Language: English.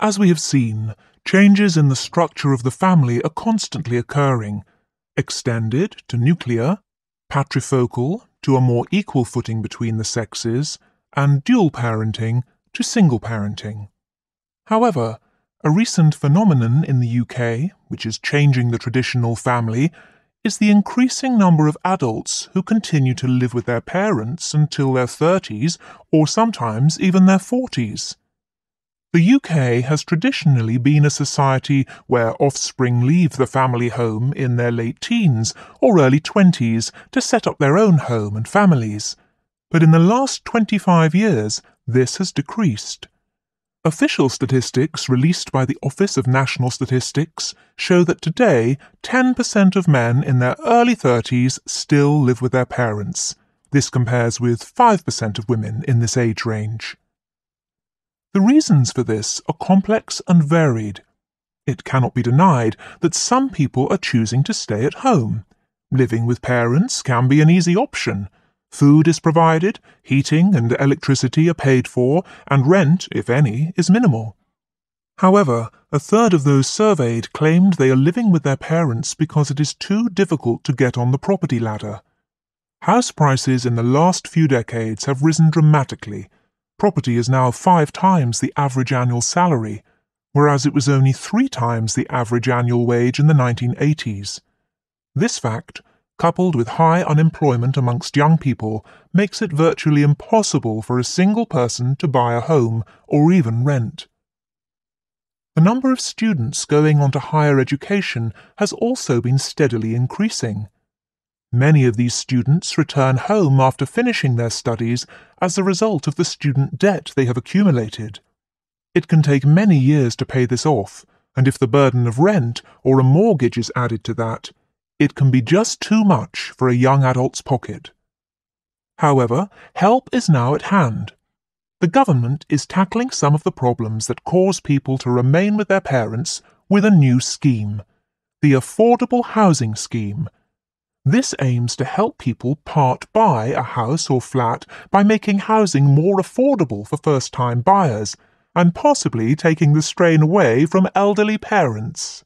As we have seen, changes in the structure of the family are constantly occurring, extended to nuclear, patrifocal to a more equal footing between the sexes, and dual parenting to single parenting. However, a recent phenomenon in the UK, which is changing the traditional family, is the increasing number of adults who continue to live with their parents until their 30s or sometimes even their 40s. The UK has traditionally been a society where offspring leave the family home in their late teens or early 20s to set up their own home and families, but in the last 25 years this has decreased. Official statistics released by the Office of National Statistics show that today 10% of men in their early 30s still live with their parents. This compares with 5% of women in this age range. The reasons for this are complex and varied. It cannot be denied that some people are choosing to stay at home. Living with parents can be an easy option. Food is provided, heating and electricity are paid for, and rent, if any, is minimal. However, a third of those surveyed claimed they are living with their parents because it is too difficult to get on the property ladder. House prices in the last few decades have risen dramatically. Property is now 5 times the average annual salary, whereas it was only 3 times the average annual wage in the 1980s. This fact, coupled with high unemployment amongst young people, makes it virtually impossible for a single person to buy a home or even rent. The number of students going on to higher education has also been steadily increasing. Many of these students return home after finishing their studies as a result of the student debt they have accumulated. It can take many years to pay this off, and if the burden of rent or a mortgage is added to that, it can be just too much for a young adult's pocket. However, help is now at hand. The government is tackling some of the problems that cause people to remain with their parents with a new scheme, the Affordable Housing Scheme. This aims to help people part buy a house or flat by making housing more affordable for first-time buyers and possibly taking the strain away from elderly parents.